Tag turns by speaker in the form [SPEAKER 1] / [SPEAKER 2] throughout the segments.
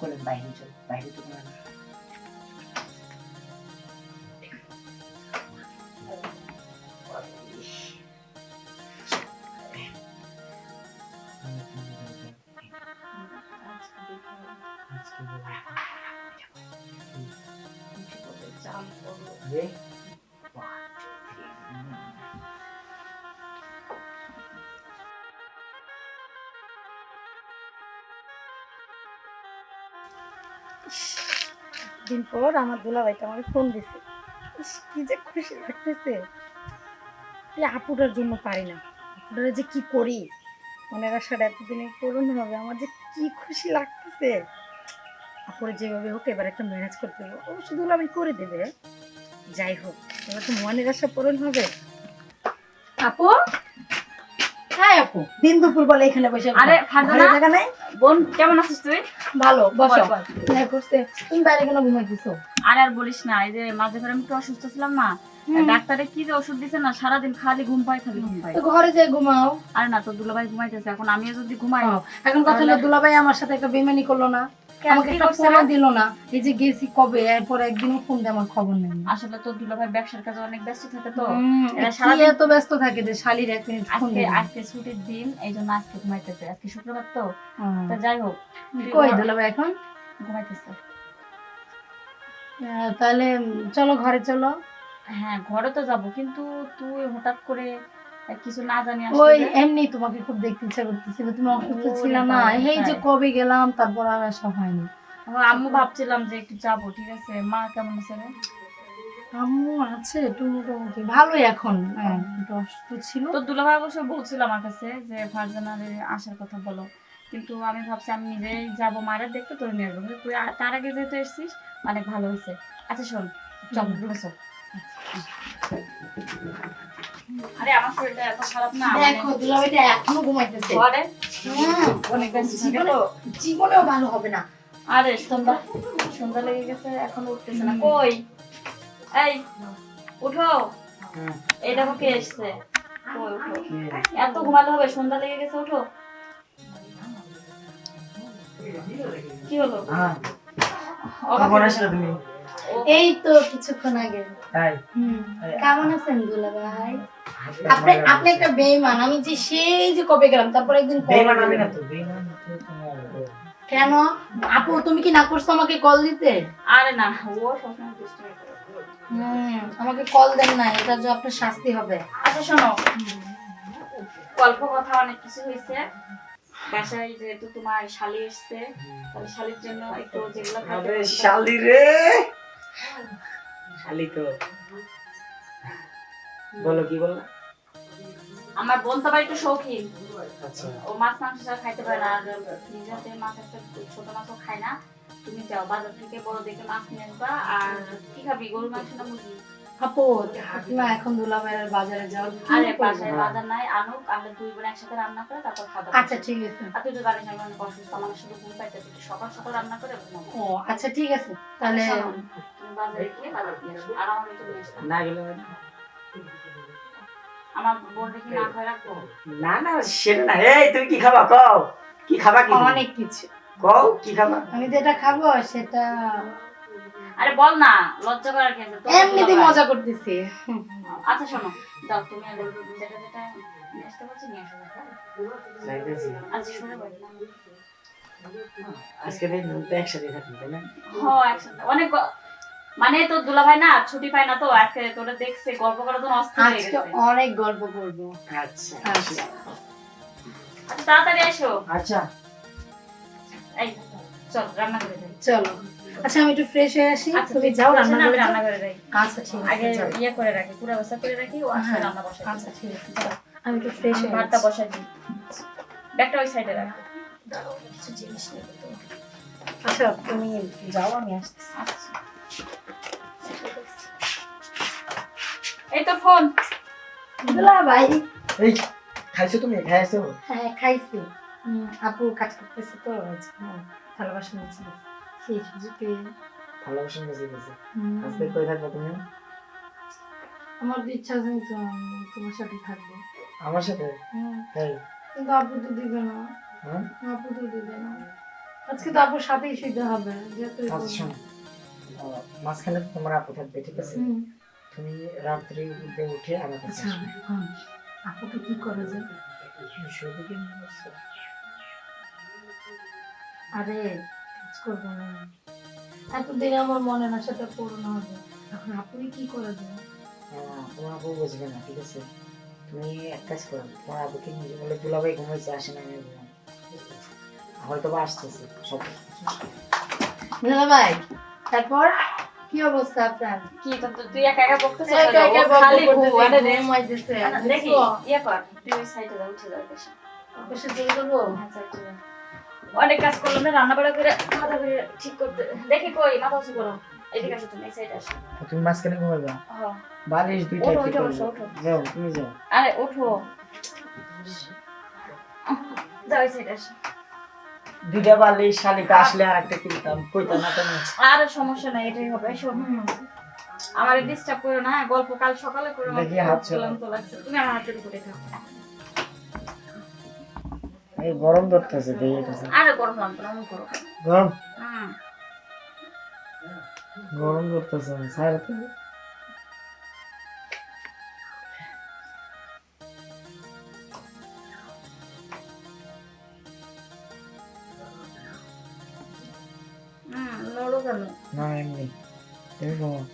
[SPEAKER 1] চলেন বাইরে চল, বাইরে তো না
[SPEAKER 2] দিন পর আমার দুলাভাইটা আমাকে ফোন দিছে। কি যে খুশি লাগতেছে। এই আপুটার জন্য পারি না, আপুটারে যে কি করি, মনের আশাটা এতদিনে পূরণ হবে, আমার যে কি খুশি লাগতেছে। আপুরে যেভাবে হোক এবার একটা ম্যানেজ করতে হবে, অবশ্য দুলাভাই করে দেবে। যাই হোক, এবার তো মনের আশা পূরণ হবে। আপু, হ্যাঁ আপু, দিন দুপুর বলে এখানে বসে।
[SPEAKER 3] আরে ফারজানা,
[SPEAKER 2] জায়গা নাই?
[SPEAKER 3] বোন কেমন আছিস তুই?
[SPEAKER 2] ভালো, বসো।
[SPEAKER 3] বল।
[SPEAKER 2] হ্যাঁ করছে, তুমি বাইরে কেন ঘুমাইতেছো?
[SPEAKER 3] আর বলিস না, এই যে মাঝে আমি একটু অসুস্থ ছিলাম না, ডাক্তারে কি যে ওষুধ দিছে না, সারাদিন খালি ঘুম পাই খালি ঘুম পাই।
[SPEAKER 2] তো ঘরে যেয়ে ঘুমাও।
[SPEAKER 3] আরে না, তো দুলাভাই ঘুমাইতেছে, এখন আমিও যদি ঘুমাই।
[SPEAKER 2] এখন কথা হলো, দুলাভাই আমার সাথে একটা বেমানি করলো না, আমাকে একটা ফোনও দিল না। এই যে গেছি কবে, এরপর একদিনও ফোন দিয়ে আমার খবর নেই।
[SPEAKER 3] আসলে তো দুলাভাই ব্যবসার কাজে অনেক ব্যস্ত থাকে, তো
[SPEAKER 2] এরা সারাদিন এত ব্যস্ত থাকে যে শালির এক মিনিট ফোন
[SPEAKER 3] আজকে
[SPEAKER 2] দেয় না।
[SPEAKER 3] আজকে ছুটির দিন, এই জন্য আজকে ঘুমাইতেছে। আজকে শুক্রবার তো। তা যাই হোক,
[SPEAKER 2] কই দুলাভাই এখন?
[SPEAKER 3] ঘুমাইতেছে।
[SPEAKER 2] তাহলে চলো ঘরে চলো।
[SPEAKER 3] হ্যাঁ ঘরে তো যাবো, কিন্তু তুই হঠাৎ করে কিছু না জানি
[SPEAKER 2] ওই
[SPEAKER 3] আসলে।
[SPEAKER 2] এমনি তোমাকে খুব দেখতে ইচ্ছা করতেছিল, তুমি অসুস্থ
[SPEAKER 3] ওরে
[SPEAKER 2] ছিল না,
[SPEAKER 3] বাবা,
[SPEAKER 2] এই যে
[SPEAKER 3] তাই।
[SPEAKER 2] কবে গেলাম, তারপর আর আসা হয়নি।
[SPEAKER 3] আম্মু ভাবছিলাম যে একটু যাবো, ঠিক আছে। মা কেমন আছে রে?
[SPEAKER 2] আম্মু আছে একটু মোটামুটি ভালোই এখন, হ্যাঁ একটু অসুস্থ ছিল।
[SPEAKER 3] তো দুলাভাই অবশ্য বলছিল আমার কাছে যে ফারজানার আসার কথা বলো, কিন্তু আমি ভাবছি আমি নিজেই যাবো মায়ের দেখতে, তোর নিয়ে আসবো। কিন্তু তুই তার আগে যেহেতু এসেছিস, অনেক ভালো হয়েছে। আচ্ছা শোন, চল রুমে চল। আরে আমার শরীরটা এত খারাপ না,
[SPEAKER 2] দেখো দুলাভাইটা এখনো ঘুমাইতেছে।
[SPEAKER 3] ঘরে
[SPEAKER 2] অনেক জীবনেও ভালো হবে না।
[SPEAKER 3] আরে সন্ধ্যা সন্ধ্যা লেগে গেছে, এখনো উঠতেছে না। কই এই উঠো, এই দেখো কে এসছে। কই উঠো, এত ঘুমালে হবে? সন্ধ্যা লেগে গেছে, উঠো। কি হলো?
[SPEAKER 1] তুমি
[SPEAKER 2] এই তো কিছুক্ষণ আগে।
[SPEAKER 1] তাই
[SPEAKER 2] কেমন আছেন দুলাভাই? আপনি আপনি একটা বেঈমান। আমি যে সেই যে কবে গেলাম, তারপর একদিন
[SPEAKER 1] বেঈমান আমি না তো, বেঈমান তো তোমার।
[SPEAKER 2] কেন আপু, তুমি কি না করছো আমাকে কল দিতে?
[SPEAKER 3] আরে না, ও সবসময় দুষ্টামি করে।
[SPEAKER 2] আমাকে কল দেন না, এটা যে আপনার শাস্তি হবে।
[SPEAKER 3] আচ্ছা শোনো, গল্প কথা অনেক কিছু হয়েছে বাসায়, যেহেতু তোমার শালি এসছে, তাহলে শালির জন্য একটু যেগুলো
[SPEAKER 1] আরে শালি রে, শালি তো বলো, কি বললা?
[SPEAKER 3] আমার বোন তো আবার একটু শৌখিন,
[SPEAKER 1] আচ্ছা
[SPEAKER 3] ও মাছ মাংস ছাড়া খাইতে পারে না। আর নিজেতে মাছ আছে, ছোট মাছও খায় না। তুমি যাও বাজার থেকে বড় দেখে মাছ নিয়ে আসবা। আর কি খাবি, গরুর মাংস না মুরগি?
[SPEAKER 2] আপু থাক না, এখন দুলাভাইয়ের বাজারে যাও।
[SPEAKER 3] আরে বাসায় বাজার নাই, আনুক, আমরা দুই বোন একসাথে রান্না করে তারপর খাবো।
[SPEAKER 2] আচ্ছা ঠিক আছে।
[SPEAKER 3] আর তুই তো জানিস আমি অনেক অসুস্থ, আমার শুধু ঘুম পাইতেছে। সকাল সকাল রান্না করে ঘুমাবো।
[SPEAKER 2] ও আচ্ছা ঠিক আছে তাহলে।
[SPEAKER 3] শোনো, তুমি বাজারে গিয়ে বাজার দিয়ে আসো, আর আমার একটু নিয়ে আসো।
[SPEAKER 1] না গেলে
[SPEAKER 3] আমার বোন দেখি না খাই রাখবো।
[SPEAKER 1] না না, সেটা না। এই তুমি কি খাবা কও? কি খাবা? কি
[SPEAKER 2] অনেক কিছু
[SPEAKER 1] কও, কি খাবা?
[SPEAKER 2] আমি যেটা খাবো সেটা
[SPEAKER 3] আরে বল না, লজ্জা করার কি আছে?
[SPEAKER 2] এমনিতেই মজা করতেছি।
[SPEAKER 3] আচ্ছা শোনো, যাও তুমি যেটা যেটা নিয়ে আসতে বলছি নিয়ে আসো।
[SPEAKER 1] যাইতেছি।
[SPEAKER 3] আচ্ছা শুনে বল।
[SPEAKER 1] আজকে দিন তো একসাথে থাকি, তাই না?
[SPEAKER 3] হ্যাঁ একসাথে অনেক মানে তোর দুলাভাই না ছুটি পায় না, তো আজকে তোরা দেখছে গল্প করার জন্য অস্থির হয়ে
[SPEAKER 2] আজকে
[SPEAKER 3] গেছে।
[SPEAKER 2] অনেক গল্প করবো।
[SPEAKER 1] আচ্ছা
[SPEAKER 2] আচ্ছা
[SPEAKER 3] আচ্ছা তাড়াতাড়ি এসো।
[SPEAKER 1] আচ্ছা
[SPEAKER 3] এই চল রান্না করে যাই।
[SPEAKER 2] চলো। আচ্ছা আমি একটু ফ্রেশ হয়ে আসি,
[SPEAKER 3] আচ্ছা
[SPEAKER 2] তুমি
[SPEAKER 3] তুই
[SPEAKER 2] যাও
[SPEAKER 3] যাও,
[SPEAKER 2] রান্না
[SPEAKER 3] আমি
[SPEAKER 2] করে
[SPEAKER 3] রান্না
[SPEAKER 2] যাও।
[SPEAKER 3] করে যাই।
[SPEAKER 2] আচ্ছা ঠিক
[SPEAKER 3] আগে
[SPEAKER 2] আছে যাও।
[SPEAKER 3] ইয়ে করে রাখি, পুরো ব্যবস্থা করে রাখি, ও আসলে রান্না বসাই।
[SPEAKER 2] আচ্ছা ঠিক আছে যাও, আমি একটু ফ্রেশ হয়ে
[SPEAKER 3] ভাতটা
[SPEAKER 2] আসি।
[SPEAKER 3] বসাই দিই, ব্যাগটা ওই সাইডে রাখ।
[SPEAKER 2] কিছু জিনিস নেব তো। আচ্ছা তুমি যাও, আমি আসছি।
[SPEAKER 3] আচ্ছা এই তো ফোন।
[SPEAKER 2] দুলাভাই
[SPEAKER 1] এই খাইছো? তুমি খাইছো?
[SPEAKER 2] হ্যাঁ খাইছি। আপু কাজ করতেছে তো, ভালোবাসা নিচ্ছে সেই সুযোগে।
[SPEAKER 1] ভালোবাসা মেসে গেছে। আজকে কই থাকবে তুমি?
[SPEAKER 2] আমার তো ইচ্ছা আছে তো তোমার সাথে থাকবো।
[SPEAKER 1] আমার সাথে? তাই?
[SPEAKER 2] কিন্তু আপু তো দিবে না।
[SPEAKER 1] হ্যাঁ?
[SPEAKER 2] আপু তো দিবে না। আজকে তো আপুর সাথেই শুইতে হবে যেহেতু
[SPEAKER 1] আচ্ছা শোনো, মাঝখানে তোমার আপু থাকবে, ঠিক আছে? তুমি রাত্রে উঠে আমার কাছে
[SPEAKER 2] আচ্ছা
[SPEAKER 1] আসবে।
[SPEAKER 2] এখন আপুকে কি করে যায়?
[SPEAKER 1] শুধু কি মনে হচ্ছে?
[SPEAKER 2] আরে কাজ করবো না, এতদিন আমার মনে না সেটা পূরণ হবে, এখন আপুকে কি করে যায়?
[SPEAKER 1] তোমার আপু বুঝবে না, ঠিক আছে? তুমি এক কাজ করো, তোমার আপুকে নিজে বলে দুলাভাই ঘুমাইছে, আসে না, আমি ঘুমাই, হয়তো বা আসতেছে সব।
[SPEAKER 2] দুলা ভাই, তারপর কি অবস্থা আপনার?
[SPEAKER 3] কি তো তুই একা একা বকতেছিস?
[SPEAKER 2] একা একা
[SPEAKER 3] ও খালি
[SPEAKER 2] বকতেছে,
[SPEAKER 3] ঘুমাতে দে।
[SPEAKER 2] ঘুমাইতেছে।
[SPEAKER 3] দেখি
[SPEAKER 2] দেখো,
[SPEAKER 3] ইয়ে কর, তুই ওই সাইডে যা, উঠে যা বেশি।
[SPEAKER 2] অফিসে চলে যাবো।
[SPEAKER 3] আচ্ছা, উঠে যা। অনেক কাজ করলাম না, রান্না বাড়া করে খাওয়া করে ঠিক করতে। দেখি কই মাথা উঁচু করো, এদিকে আসো, তুমি এই সাইডে আসো।
[SPEAKER 1] তুমি মাঝখানে ঘুমাইবা,
[SPEAKER 3] হ্যাঁ,
[SPEAKER 1] বালিশ দুইটা
[SPEAKER 3] ওঠো,
[SPEAKER 1] কি
[SPEAKER 3] ওঠো,
[SPEAKER 1] করবো?
[SPEAKER 3] ওঠো।
[SPEAKER 1] যাও, তুমি যাও।
[SPEAKER 3] আরে ওঠো, যাও এই সাইডে আসো।
[SPEAKER 1] দুইটা বালিশ শালিকা আসলে আর একটা কিনতাম, কইতাম না তুমি?
[SPEAKER 3] আর সমস্যা নাই, এটাই হবে। এসো। আমার ডিস্টার্ব করো না, গল্প কাল সকালে করো।
[SPEAKER 1] দেখি হাত ছোড়ো।
[SPEAKER 3] ক্লান্ত লাগছে, তুমি আমার হাতের উপরে খাও।
[SPEAKER 1] এই গরম ধরতেছে, দেখি এটা
[SPEAKER 3] আরে গরম লাগবে না, অমন করো।
[SPEAKER 1] গরম,
[SPEAKER 3] হুম।
[SPEAKER 1] গরম ধরতেছে স্যার।
[SPEAKER 3] নড়ো কেন?
[SPEAKER 1] না এমনি, তুমি ঘুমাও।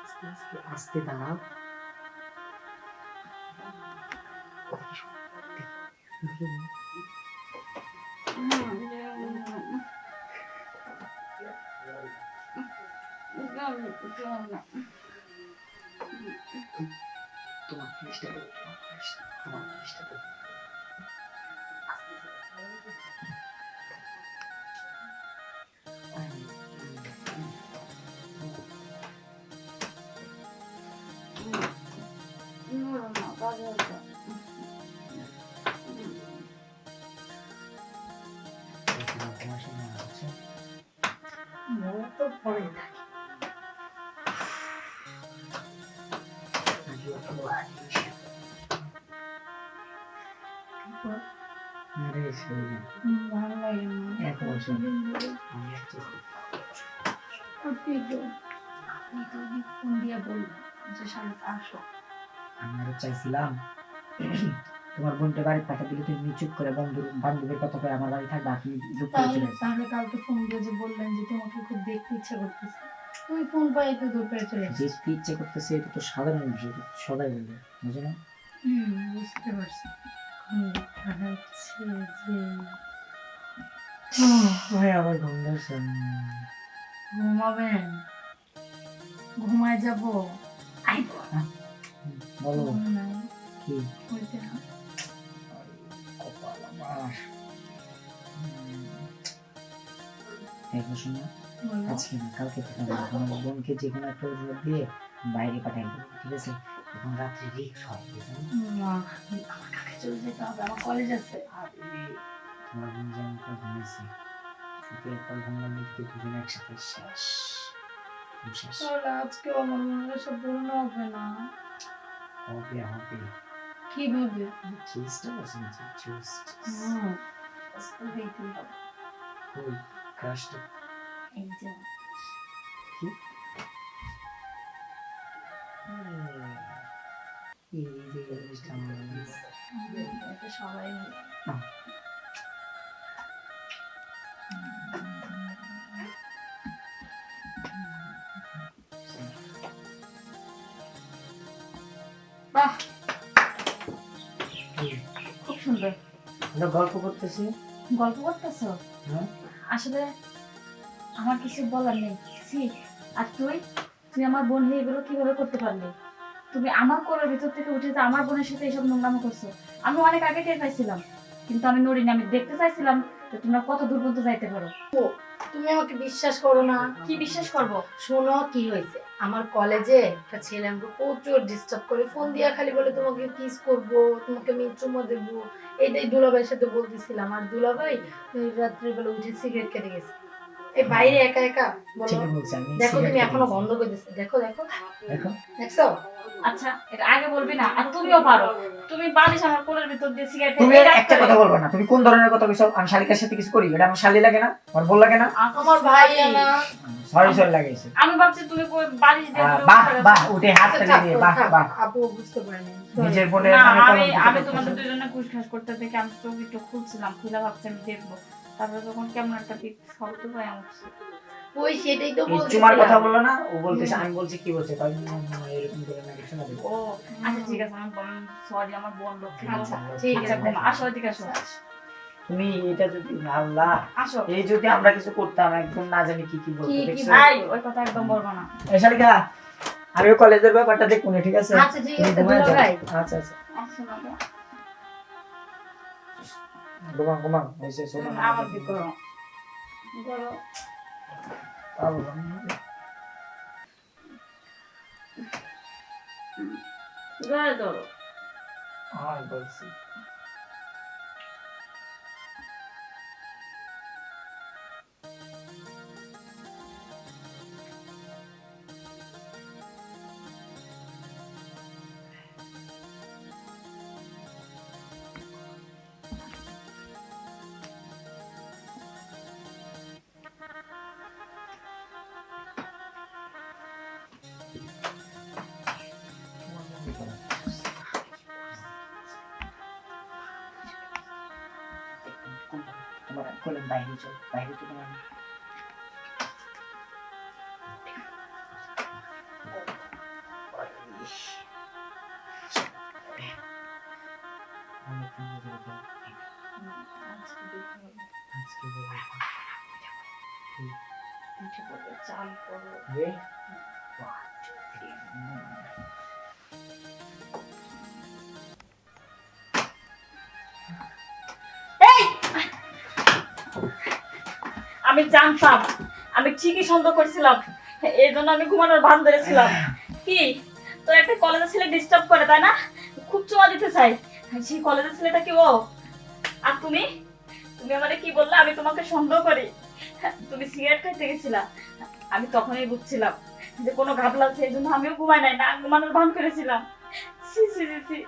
[SPEAKER 1] আস্তে আস্তে আস্তে দাঁড়াও। তোমার জিনিসটা করো, তোমার জিনিসটা করো। তোমার সামনে আছে।
[SPEAKER 2] মনে তো পড়ে থাকে।
[SPEAKER 1] আরে সেই না,
[SPEAKER 2] ভালো লাগে না।
[SPEAKER 1] এক বছর আমি একটা
[SPEAKER 2] আপনি তো ফোন দিয়ে বলবেন যে শালিকা আসো।
[SPEAKER 1] আমি আরো চাইছিলাম তোমার বোনটা বাড়ি পাঠা দিলে তুমি চুপ করে বান্ধবীর কথা করে আমার বাড়ি থাকবে, আপনি চুপ করে চলে যাবে।
[SPEAKER 2] তাহলে কালকে ফোন দিয়ে যে বললেন যে তোমাকে খুব দেখতে ইচ্ছা করতেছে, তুমি ফোন পাই তো দূর করে চলে এসেছো।
[SPEAKER 1] দেখতে ইচ্ছে করতেছে, এটা তো সাধারণ বিষয়, এটা তো সবাই বলে, বুঝো না?
[SPEAKER 2] বুঝতে পারছি। এখন দেখা যাচ্ছে যে
[SPEAKER 1] ভাই আবার ঘুম ধরছে।
[SPEAKER 2] ঘুমাবেন, ঘুমায় যাবো। আইবো
[SPEAKER 1] বলো
[SPEAKER 2] নাই
[SPEAKER 1] কি
[SPEAKER 2] হইতে না।
[SPEAKER 1] কপাল আমার। দেখো শোনো,
[SPEAKER 2] বলো।
[SPEAKER 1] আজকে না কালকে থেকে আমরা আমার বোনকে যে কোনো একটা অজুহাত দিয়ে বাইরে পাঠাই দেবো, ঠিক আছে? এখন রাত্রে রিক্স হয়, বুঝছো না?
[SPEAKER 2] আমার কাছে চলে যেতে হবে, আমার কলেজ আছে।
[SPEAKER 1] তোমার বোন যেমন করে ঘুমিয়েছে, ছুটি একবার ঘুমানোর দিকে দুজনে একসাথে শেষ, তুমি শেষ।
[SPEAKER 2] তাহলে আজকেও আমার মনে সব পূর্ণ হবে না।
[SPEAKER 1] হবে হবে,
[SPEAKER 2] কিভাবে?
[SPEAKER 1] চেষ্টা করছি না, জাস্ট
[SPEAKER 2] বুঝতে হইতে হবে।
[SPEAKER 1] ওই কাজটা
[SPEAKER 2] এই যে
[SPEAKER 1] কি এই যে জিনিসটা আমার মনে আছে।
[SPEAKER 2] এটা সবাই
[SPEAKER 1] নাও।
[SPEAKER 2] বাহ,
[SPEAKER 1] কি?
[SPEAKER 2] খুব সুন্দর।
[SPEAKER 1] আমরা গল্প করতেছি।
[SPEAKER 2] গল্প করতেছো?
[SPEAKER 1] হ্যাঁ,
[SPEAKER 3] আসলে আমার কিছু বলার নেই। ছি, আর তুই তুই আমার বোন হয়ে এগুলো কিভাবে করতে পারলি? তুমি আমার কোলের ভিতর থেকে উঠে যে আমার বোনের সাথে এইসব নোংরামো করছো। আমি অনেক আগে টের পাইছিলাম, কিন্তু আমি নড়িনি। আমি দেখতে চাইছিলাম যে তোমরা কত দূর পর্যন্ত যাইতে পারো।
[SPEAKER 2] তুমি আমাকে বিশ্বাস করো না।
[SPEAKER 3] কি বিশ্বাস করব?
[SPEAKER 2] শোনো কি হয়েছে, আমার কলেজে একটা ছেলে আমাকে প্রচুর ডিস্টার্ব করে, ফোন দিয়া খালি বলে তোমাকে কিস করব, তোমাকে আমি চুমা দেবো। এটাই দুলাভাইয়ের সাথে বলতেছিলাম, আর দুলাভাই ওই রাত্রিবেলা উঠে সিগারেট খেতে গেছে এই বাইরে একা একা। বলো,
[SPEAKER 1] ঠিকই বলছি আমি।
[SPEAKER 2] দেখো তুমি
[SPEAKER 1] cigarette
[SPEAKER 2] এখনো
[SPEAKER 1] খেয়েছি।
[SPEAKER 2] বন্ধ করে দিচ্ছে, দেখো দেখো
[SPEAKER 1] দেখো
[SPEAKER 2] দেখছো।
[SPEAKER 3] আচ্ছা এটা আগে বলবি না? আর তুমিও পারো, তুমি বালিশ আমার কোলের ভিতর দিয়ে সিগারেট
[SPEAKER 1] তুমি একটা কথা বলবে না, তুমি কোন ধরনের কথা কইছো? আমি শালিকার সাথে কিছু করি? এটা আমার শালি লাগে না, আমার বল লাগে না?
[SPEAKER 2] আমার ভাই না।
[SPEAKER 1] সরি সরি লাগাইছে।
[SPEAKER 3] আমি ভাবছি তুমি বালিশ দিয়ে দিলে
[SPEAKER 1] বাহ
[SPEAKER 3] উঠে
[SPEAKER 1] বাহ,
[SPEAKER 3] গেছো।
[SPEAKER 1] উঠে হাত
[SPEAKER 2] আচ্ছা,
[SPEAKER 1] তুলে দিয়ে, বাহ
[SPEAKER 2] থাক,
[SPEAKER 1] বাহ।
[SPEAKER 2] আপু বুঝতে পারিনি।
[SPEAKER 1] নিজের বোনের
[SPEAKER 3] না,
[SPEAKER 1] নামে
[SPEAKER 3] আমি
[SPEAKER 1] কলঙ্কিত
[SPEAKER 3] আমি
[SPEAKER 1] করতেছো।
[SPEAKER 3] তোমাদের দুজনে খুশখাস করতে দেখে আমি চোখ একটু খুলছিলাম, খুলে ভাবছি আমি দেখবো। তারপরে যখন কেমন একটা পিক শব্দ হয়ে উঠছে।
[SPEAKER 2] ওই সেটাই তো
[SPEAKER 1] এই
[SPEAKER 2] বলছি।
[SPEAKER 1] চুমার কথা বললো না, ও বলতেছে, আমি বলছি কি বলছে, তাই এরকম করে না কিছু না দেবো।
[SPEAKER 3] ও আচ্ছা ঠিক আছে, আমার সরি, আমার বোন লক্ষ্মী।
[SPEAKER 2] আচ্ছা ঠিক
[SPEAKER 3] আচ্ছা
[SPEAKER 2] আছে।
[SPEAKER 3] ঘুমা, আসো এদিকে আসো।
[SPEAKER 1] তুমি এটা যদি, আল্লাহ,
[SPEAKER 3] আসো।
[SPEAKER 1] এই যদি আমরা কিছু করতাম, একদম না জানি কি কি বলতো,
[SPEAKER 2] কি কি
[SPEAKER 1] দেখছো?
[SPEAKER 3] আই ওই কথা একদম বলবো না।
[SPEAKER 1] এই শালিকা, আমি ওই কলেজের ব্যাপারটা দেখবো না, ঠিক আছে?
[SPEAKER 2] আচ্ছা ঠিক
[SPEAKER 1] তুমি
[SPEAKER 2] আছে
[SPEAKER 1] ঘুমায় যাও।
[SPEAKER 2] দুলাভাই।
[SPEAKER 1] আচ্ছা আচ্ছা,
[SPEAKER 3] আসো বাবা,
[SPEAKER 1] ঘুমাও ঘুমাও, হয়েছে, শোনো না।
[SPEAKER 3] আমার দিক করো করো। জোরে ধরো।
[SPEAKER 1] হ্যাঁ বলছি। তোমার কোলের বাইরে চল, বাইরে তো তোমার
[SPEAKER 3] চাল করো। আমি জানতাম, আমি ঠিকই সন্দেহ করছিলাম, এই জন্য আমি ঘুমানোর ভান ধরেছিলাম। কি তোর একটা কলেজের ছেলে ডিস্টার্ব করে তাই না, খুব চুমা দিতে চাই, সেই কলেজের ছেলেটা কি ও? আর তুমি তুমি আমারে কি বললে আমি তোমাকে সন্দেহ করি? তুমি সিগারেট খাইতে গেছিলা, আমি তখনই বুঝছিলাম যে কোনো ঘাবলা আছে, এই জন্য আমিও ঘুমাই নাই, না ঘুমানোর ভান করেছিলাম। ছি ছি ছি ছি,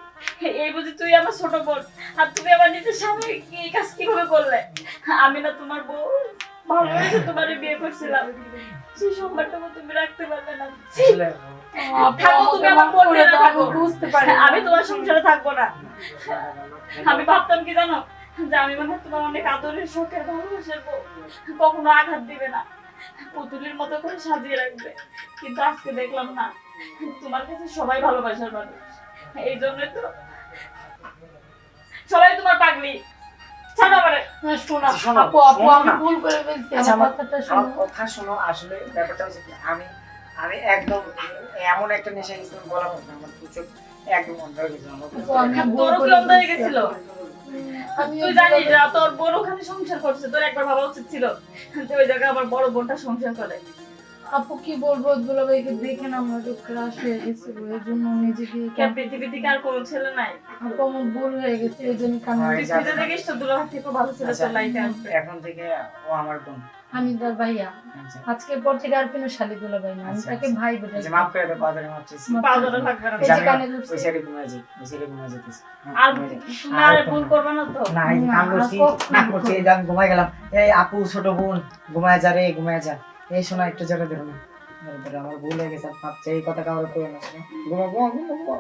[SPEAKER 3] এই বুঝি তুই আমার ছোট বোন, আর তুমি আমার নিজের স্বামী এই কাজ কিভাবে করলে? আমি না তোমার বউ, ভালোবেসে তোমারে বিয়ে করছিলাম, সেই সম্মানটুকু তুমি রাখতে পারলে না। ছি, থাকো তুমি আমার বোন হয়ে থাকো,
[SPEAKER 2] বুঝতে পারি।
[SPEAKER 3] আমি তোমার সংসারে থাকবো না। আমি ভাবতাম কি জানো, যে আমি মনে হয় তোমার অনেক আদরের শখের ভালোবাসার বউ, কখনো আঘাত দিবে না, পুতুলের মতো করে সাজিয়ে রাখবে, কিন্তু আজকে দেখলাম না, তোমার কাছে সবাই ভালোবাসার মানুষ, এই জন্যই তো সবাই তোমার পাগলি। ছাড়ো আমারে।
[SPEAKER 2] না শোনা
[SPEAKER 1] শোনো,
[SPEAKER 2] আপু আপু
[SPEAKER 1] শোনো
[SPEAKER 2] আমি
[SPEAKER 1] না।
[SPEAKER 2] ভুল করে ফেলছি,
[SPEAKER 1] আচ্ছা,
[SPEAKER 2] আমার কথাটা শোনো।
[SPEAKER 1] আমার কথা শোনো। আসলে ব্যাপারটা হচ্ছে কি, আমি আমি একদম এমন একটা নেশা গেছিলাম, বলা হবে না, আমার দু চোখ একদম অন্ধ হয়ে গেছিল। আমার
[SPEAKER 2] আপু, আমি ভুল
[SPEAKER 3] তোরও কি
[SPEAKER 2] করে
[SPEAKER 3] অন্ধ হয়ে
[SPEAKER 2] ফেলছি।
[SPEAKER 3] গেছিল?
[SPEAKER 2] আমি
[SPEAKER 3] তুই জানিস না তোর বোন ওখানে সংসার করছে, তোর একবার ভাবা উচিত ছিল যে ওই জায়গায় আমার বড় বোনটা সংসার করে।
[SPEAKER 2] আপু কি বলবো, দুলাভাইকে দেখে না আমার একটু ক্রাশ হয়ে গেছিল, এই জন্য নিজেকে
[SPEAKER 3] কেন পৃথিবী থেকে আর কোনো ছেলে নাই?
[SPEAKER 2] আপু আমার ভুল হয়ে গেছে, এই জন্য কান্না
[SPEAKER 1] হয়।
[SPEAKER 3] তুই খুঁজে দেখিস তো দুলাভাই থেকে ভালো ছেলে
[SPEAKER 1] আচ্ছা,
[SPEAKER 3] তোর লাইফে আসবে।
[SPEAKER 1] এখন থেকে ও আমার বোন।
[SPEAKER 2] আমি তার ভাইয়া,
[SPEAKER 1] আচ্ছা,
[SPEAKER 2] আজকের পর থেকে আর কোনো শালি দুলাভাই না, আমি
[SPEAKER 1] আচ্ছা,
[SPEAKER 2] তাকে
[SPEAKER 1] আচ্ছা।
[SPEAKER 2] ভাই বলে
[SPEAKER 1] আচ্ছা, মাফ করে দে, পাদরে মাফ চাইছি।
[SPEAKER 3] পা ধরে থাকবে না।
[SPEAKER 2] এই যে কানে ধরছে।
[SPEAKER 1] ওই সাইডে ঘুমায় যাই, ওই সাইডে ঘুমায় যেতেছি।
[SPEAKER 3] আর
[SPEAKER 1] ঘুমায় যাই।
[SPEAKER 3] তুমি আর ভুল করবে না তো?
[SPEAKER 1] না, এই যে কান ধরছি,
[SPEAKER 2] না,
[SPEAKER 1] নাক করছি, এই যে আমি ঘুমায় গেলাম। এই আপু, ছোট বোন, ঘুমায় যা রে, ঘুমায় যা। এই শোনা, একটু জোরে ধরো না। আমার ভুল হয়ে গেছে, মাপ চাই, এই কথা কাউকে কইও না। ঘুমা ঘুমা ঘুমা ঘুমা।